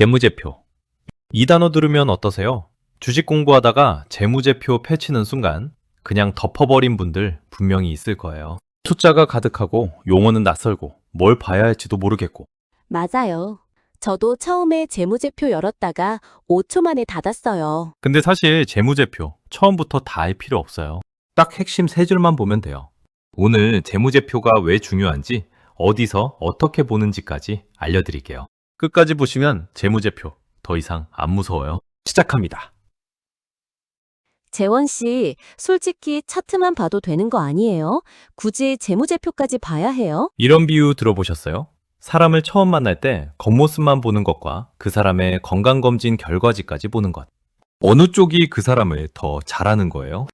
재무제표. 이 단어 들으면 어떠세요? 주식 공부하다가 재무제표 펼치는 순간 그냥 덮어버린 분들 분명히 있을 거예요. 숫자가 가득하고 용어는 낯설고 뭘 봐야 할지도 모르겠고. 맞아요. 저도 처음에 재무제표 열었다가 5초 만에 닫았어요. 근데 사실 재무제표 처음부터 다 알 필요 없어요. 딱 핵심 세 줄만 보면 돼요. 오늘 재무제표가 왜 중요한지, 어디서 어떻게 보는지까지 알려드릴게요. 끝까지 보시면 재무제표 더 이상 안 무서워요. 시작합니다. 재원 씨, 솔직히 차트만 봐도 되는 거 아니에요? 굳이 재무제표까지 봐야 해요? 이런 비유 들어보셨어요? 사람을 처음 만날 때 겉모습만 보는 것과 그 사람의 건강검진 결과지까지 보는 것. 어느 쪽이 그 사람을 더 잘하는 거예요?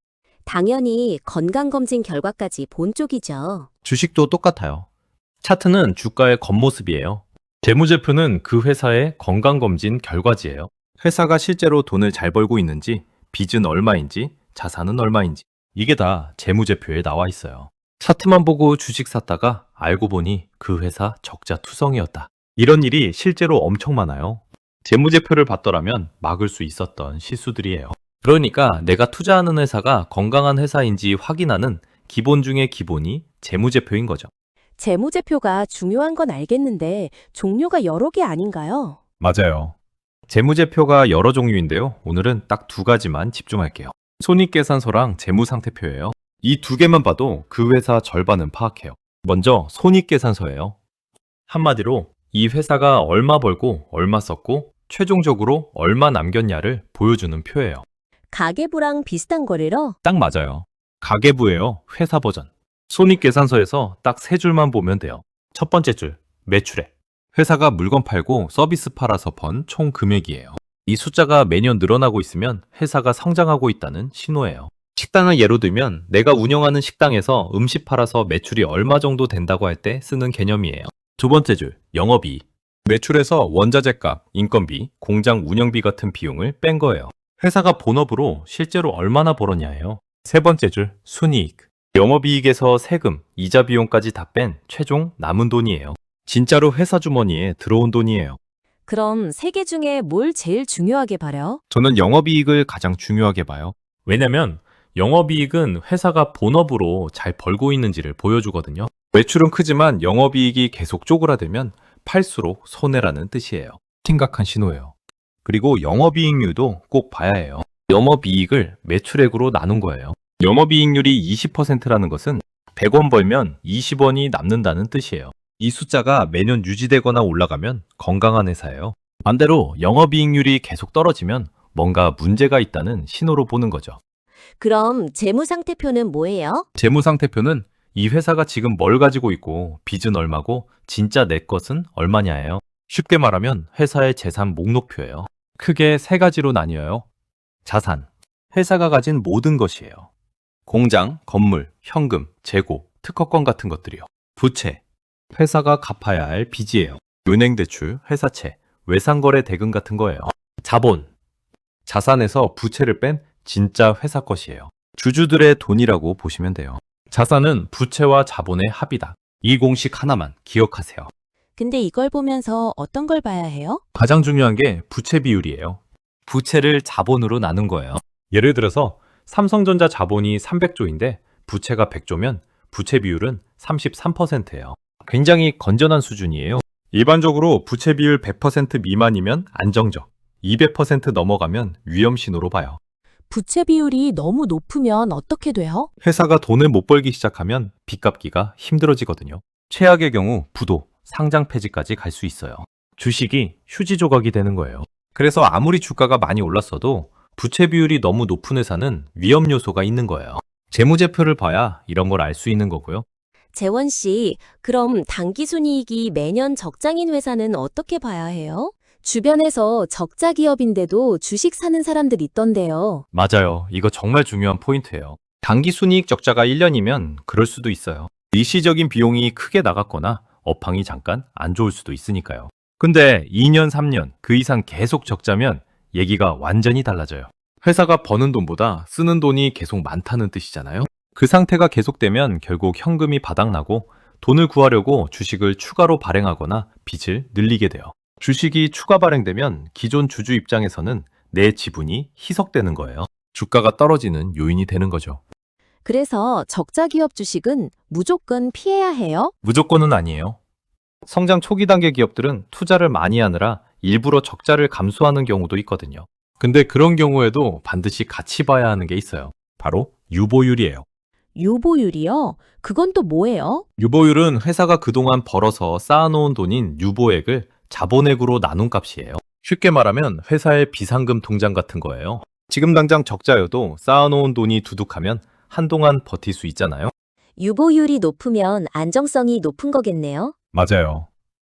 당연히 건강검진 결과까지 본 쪽이죠. 주식도 똑같아요. 차트는 주가의 겉모습이에요. 재무제표는 그 회사의 건강검진 결과지예요. 회사가 실제로 돈을 잘 벌고 있는지, 빚은 얼마인지, 자산은 얼마인지, 이게 다 재무제표에 나와 있어요. 차트만 보고 주식 샀다가 알고 보니 그 회사 적자 투성이었다. 이런 일이 실제로 엄청 많아요. 재무제표를 봤더라면 막을 수 있었던 실수들이에요. 그러니까 내가 투자하는 회사가 건강한 회사인지 확인하는 기본 중에 기본이 재무제표인 거죠. 재무제표가 중요한 건 알겠는데 종류가 여러 개 아닌가요? 맞아요. 재무제표가 여러 종류인데요. 오늘은 딱 두 가지만 집중할게요. 손익계산서랑 재무상태표예요. 이 두 개만 봐도 그 회사 절반은 파악해요. 먼저 손익계산서예요. 한마디로 이 회사가 얼마 벌고 얼마 썼고 최종적으로 얼마 남겼냐를 보여주는 표예요. 가계부랑 비슷한 거래로? 딱 맞아요. 가계부예요. 회사 버전. 손익계산서에서 딱 세 줄만 보면 돼요. 첫 번째 줄, 매출액. 회사가 물건 팔고 서비스 팔아서 번 총 금액이에요. 이 숫자가 매년 늘어나고 있으면 회사가 성장하고 있다는 신호예요. 식당을 예로 들면 내가 운영하는 식당에서 음식 팔아서 매출이 얼마 정도 된다고 할 때 쓰는 개념이에요. 두 번째 줄, 영업이익. 매출에서 원자재값, 인건비, 공장 운영비 같은 비용을 뺀 거예요. 회사가 본업으로 실제로 얼마나 벌었냐예요. 세 번째 줄, 순이익. 영업이익에서 세금, 이자 비용까지 다 뺀 최종 남은 돈이에요. 진짜로 회사 주머니에 들어온 돈이에요. 그럼 세 개 중에 뭘 제일 중요하게 봐요? 저는 영업이익을 가장 중요하게 봐요. 왜냐면 영업이익은 회사가 본업으로 잘 벌고 있는지를 보여주거든요. 매출은 크지만 영업이익이 계속 쪼그라들면 팔수록 손해라는 뜻이에요. 심각한 신호예요. 그리고 영업이익률도 꼭 봐야 해요. 영업이익을 매출액으로 나눈 거예요. 영업이익률이 20%라는 것은 100원 벌면 20원이 남는다는 뜻이에요. 이 숫자가 매년 유지되거나 올라가면 건강한 회사예요. 반대로 영업이익률이 계속 떨어지면 뭔가 문제가 있다는 신호로 보는 거죠. 그럼 재무상태표는 뭐예요? 재무상태표는 이 회사가 지금 뭘 가지고 있고 빚은 얼마고 진짜 내 것은 얼마냐예요. 쉽게 말하면 회사의 재산 목록표예요. 크게 세 가지로 나뉘어요. 자산, 회사가 가진 모든 것이에요. 공장, 건물, 현금, 재고, 특허권 같은 것들이요. 부채, 회사가 갚아야 할 빚이에요. 은행대출, 회사채, 외상거래 대금 같은 거예요. 자본, 자산에서 부채를 뺀 진짜 회사 것이에요. 주주들의 돈이라고 보시면 돼요. 자산은 부채와 자본의 합이다. 이 공식 하나만 기억하세요. 근데 이걸 보면서 어떤 걸 봐야 해요? 가장 중요한 게 부채 비율이에요. 부채를 자본으로 나눈 거예요. 예를 들어서 삼성전자 자본이 300조인데 부채가 100조면 부채 비율은 33%예요. 굉장히 건전한 수준이에요. 일반적으로 부채 비율 100% 미만이면 안정적, 200% 넘어가면 위험 신호로 봐요. 부채 비율이 너무 높으면 어떻게 돼요? 회사가 돈을 못 벌기 시작하면 빚 갚기가 힘들어지거든요. 최악의 경우 부도, 상장 폐지까지 갈 수 있어요. 주식이 휴지 조각이 되는 거예요. 그래서 아무리 주가가 많이 올랐어도 부채 비율이 너무 높은 회사는 위험 요소가 있는 거예요. 재무제표를 봐야 이런 걸 알 수 있는 거고요. 재원 씨, 그럼 당기순이익이 매년 적장인 회사는 어떻게 봐야 해요? 주변에서 적자 기업인데도 주식 사는 사람들 있던데요. 맞아요. 이거 정말 중요한 포인트예요. 단기 순이익 적자가 1년이면 그럴 수도 있어요. 일시적인 비용이 크게 나갔거나 업황이 잠깐 안 좋을 수도 있으니까요. 근데 2년, 3년, 그 이상 계속 적자면 얘기가 완전히 달라져요. 회사가 버는 돈보다 쓰는 돈이 계속 많다는 뜻이잖아요. 그 상태가 계속되면 결국 현금이 바닥나고 돈을 구하려고 주식을 추가로 발행하거나 빚을 늘리게 돼요. 주식이 추가 발행되면 기존 주주 입장에서는 내 지분이 희석되는 거예요. 주가가 떨어지는 요인이 되는 거죠. 그래서 적자 기업 주식은 무조건 피해야 해요? 무조건은 아니에요. 성장 초기 단계 기업들은 투자를 많이 하느라 일부러 적자를 감수하는 경우도 있거든요. 근데 그런 경우에도 반드시 같이 봐야 하는 게 있어요. 바로 유보율이에요. 유보율이요? 그건 또 뭐예요? 유보율은 회사가 그동안 벌어서 쌓아놓은 돈인 유보액을 자본액으로 나눈 값이에요. 쉽게 말하면 회사의 비상금 통장 같은 거예요. 지금 당장 적자여도 쌓아놓은 돈이 두둑하면 한동안 버틸 수 있잖아요. 유보율이 높으면 안정성이 높은 거겠네요. 맞아요.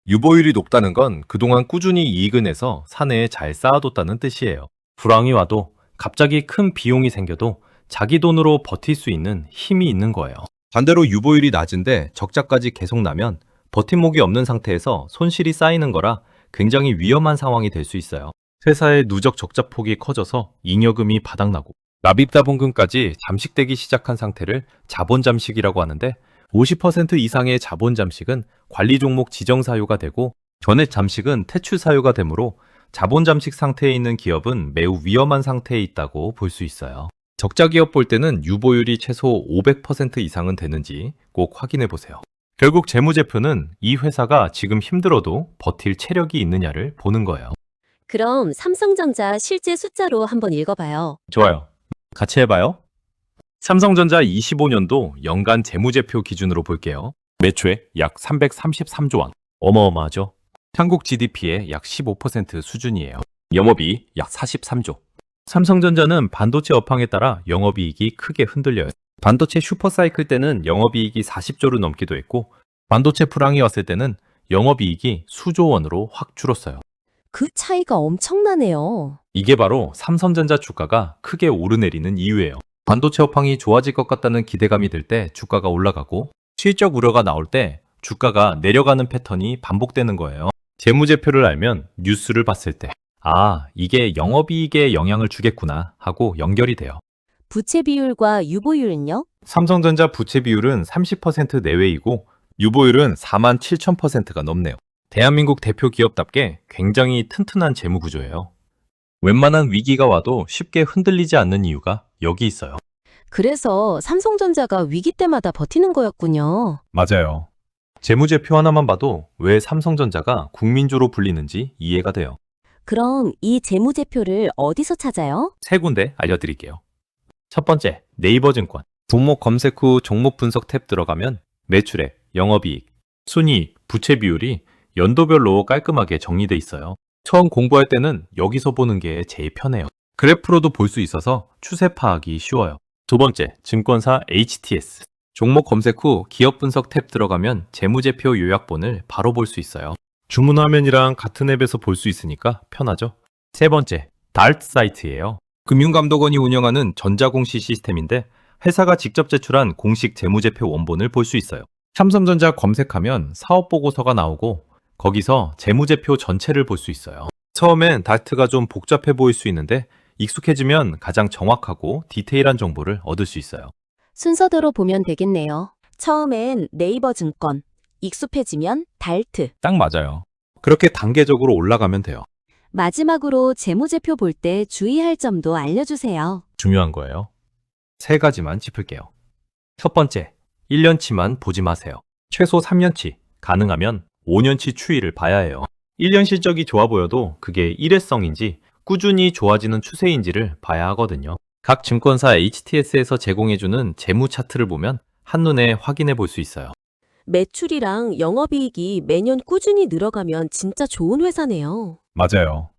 유보율이 높다는 건 그동안 꾸준히 이익을 내서 사내에 잘 쌓아뒀다는 뜻이에요. 불황이 와도 갑자기 큰 비용이 생겨도 자기 돈으로 버틸 수 있는 힘이 있는 거예요. 반대로 유보율이 낮은데 적자까지 계속 나면 버팀목이 없는 상태에서 손실이 쌓이는 거라 굉장히 위험한 상황이 될 수 있어요. 회사의 누적 적자 폭이 커져서 잉여금이 바닥나고 납입자본금까지 잠식되기 시작한 상태를 자본 잠식이라고 하는데 50% 이상의 자본 잠식은 관리 종목 지정 사유가 되고 전액 잠식은 퇴출 사유가 되므로 자본 잠식 상태에 있는 기업은 매우 위험한 상태에 있다고 볼 수 있어요. 적자 기업 볼 때는 유보율이 최소 500% 이상은 되는지 꼭 확인해 보세요. 결국 재무제표는 이 회사가 지금 힘들어도 버틸 체력이 있느냐를 보는 거예요. 그럼 삼성전자 실제 숫자로 한번 읽어봐요. 좋아요. 같이 해봐요. 삼성전자 25년도 연간 재무제표 기준으로 볼게요. 매출액 약 333조 원. 어마어마하죠? 한국 GDP의 약 15% 수준이에요. 영업이익 약 43조. 삼성전자는 반도체 업황에 따라 영업이익이 크게 흔들려요. 반도체 슈퍼사이클 때는 영업이익이 40조를 넘기도 했고 반도체 불황이 왔을 때는 영업이익이 수조 원으로 확 줄었어요. 그 차이가 엄청나네요. 이게 바로 삼성전자 주가가 크게 오르내리는 이유예요. 반도체 업황이 좋아질 것 같다는 기대감이 들 때 주가가 올라가고 실적 우려가 나올 때 주가가 내려가는 패턴이 반복되는 거예요. 재무제표를 알면 뉴스를 봤을 때 이게 영업이익에 영향을 주겠구나 하고 연결이 돼요. 부채 비율과 유보율은요? 삼성전자 부채 비율은 30% 내외이고 유보율은 47,000%가 넘네요. 대한민국 대표 기업답게 굉장히 튼튼한 재무 구조예요. 웬만한 위기가 와도 쉽게 흔들리지 않는 이유가 여기 있어요. 그래서 삼성전자가 위기 때마다 버티는 거였군요. 맞아요. 재무제표 하나만 봐도 왜 삼성전자가 국민주로 불리는지 이해가 돼요. 그럼 이 재무제표를 어디서 찾아요? 세 군데 알려드릴게요. 첫 번째, 네이버 증권. 종목 검색 후 종목 분석 탭 들어가면 매출액, 영업이익, 순이익, 부채 비율이 연도별로 깔끔하게 정리돼 있어요. 처음 공부할 때는 여기서 보는 게 제일 편해요. 그래프로도 볼 수 있어서 추세 파악이 쉬워요. 두 번째, 증권사 HTS. 종목 검색 후 기업 분석 탭 들어가면 재무제표 요약본을 바로 볼 수 있어요. 주문 화면이랑 같은 앱에서 볼 수 있으니까 편하죠. 세 번째, 달트 사이트예요. 금융감독원이 운영하는 전자공시 시스템인데 회사가 직접 제출한 공식 재무제표 원본을 볼 수 있어요. 삼성전자 검색하면 사업보고서가 나오고 거기서 재무제표 전체를 볼 수 있어요. 처음엔 달트가 좀 복잡해 보일 수 있는데 익숙해지면 가장 정확하고 디테일한 정보를 얻을 수 있어요. 순서대로 보면 되겠네요. 처음엔 네이버 증권, 익숙해지면 달트, 딱 맞아요. 그렇게 단계적으로 올라가면 돼요. 마지막으로 재무제표 볼 때 주의할 점도 알려주세요. 중요한 거예요. 세 가지만 짚을게요. 첫 번째, 1년치만 보지 마세요. 최소 3년치, 가능하면 5년치 추이를 봐야 해요. 1년 실적이 좋아 보여도 그게 일회성인지 꾸준히 좋아지는 추세인지를 봐야 하거든요. 각 증권사 HTS에서 제공해주는 재무 차트를 보면 한눈에 확인해 볼 수 있어요. 매출이랑 영업이익이 매년 꾸준히 늘어가면 진짜 좋은 회사네요. 맞아요.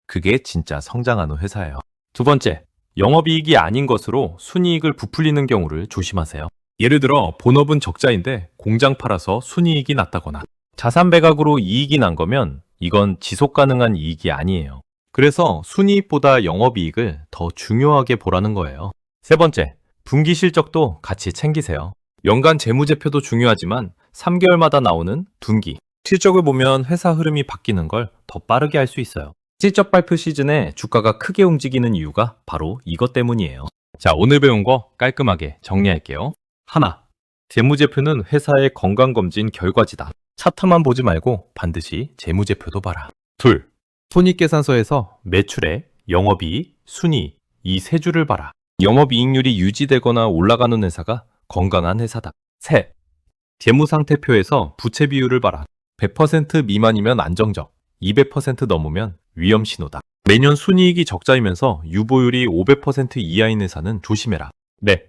그게 진짜 성장하는 회사예요. 두 번째, 영업이익이 아닌 것으로 순이익을 부풀리는 경우를 조심하세요. 예를 들어 본업은 적자인데 공장 팔아서 순이익이 났다거나 자산 배각으로 이익이 난 거면 이건 지속 가능한 이익이 아니에요. 그래서 순이익보다 영업이익을 더 중요하게 보라는 거예요. 세 번째, 분기 실적도 같이 챙기세요. 연간 재무제표도 중요하지만 3개월마다 나오는 분기 실적을 보면 회사 흐름이 바뀌는 걸 더 빠르게 알 수 있어요. 실적 발표 시즌에 주가가 크게 움직이는 이유가 바로 이것 때문이에요. 자, 오늘 배운 거 깔끔하게 정리할게요. 하나, 재무제표는 회사의 건강검진 결과지다. 차트만 보지 말고 반드시 재무제표도 봐라. 둘, 손익계산서에서 매출액, 영업이익, 순이익 이 세 줄을 봐라. 영업이익률이 유지되거나 올라가는 회사가 건강한 회사다. 셋, 재무상태표에서 부채 비율을 봐라. 100% 미만이면 안정적, 200% 넘으면 위험 신호다. 매년 순이익이 적자이면서 유보율이 500% 이하인 회사는 조심해라. 네,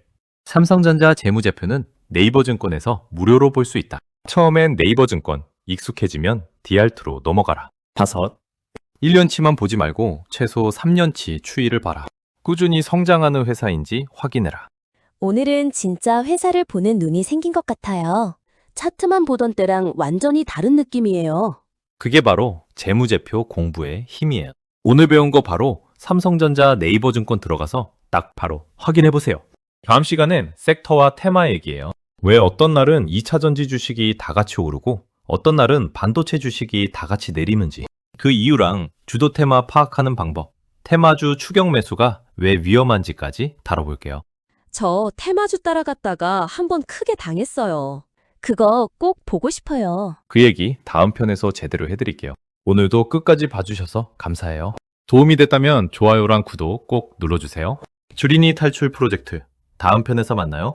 삼성전자 재무제표는 네이버증권에서 무료로 볼 수 있다. 처음엔 네이버증권, 익숙해지면 디알트로 넘어가라. 다섯, 1년치만 보지 말고 최소 3년치 추이를 봐라. 꾸준히 성장하는 회사인지 확인해라. 오늘은 진짜 회사를 보는 눈이 생긴 것 같아요. 차트만 보던 때랑 완전히 다른 느낌이에요. 그게 바로 재무제표 공부의 힘이에요. 오늘 배운 거 바로 삼성전자 네이버증권 들어가서 딱 바로 확인해보세요. 다음 시간엔 섹터와 테마 얘기예요. 왜 어떤 날은 2차전지 주식이 다 같이 오르고 어떤 날은 반도체 주식이 다 같이 내리는지, 그 이유랑 주도 테마 파악하는 방법, 테마주 추격 매수가 왜 위험한지까지 다뤄볼게요. 저 테마주 따라갔다가 한번 크게 당했어요. 그거 꼭 보고 싶어요. 그 얘기 다음 편에서 제대로 해드릴게요. 오늘도 끝까지 봐주셔서 감사해요. 도움이 됐다면 좋아요랑 구독 꼭 눌러주세요. 주린이 탈출 프로젝트 다음 편에서 만나요.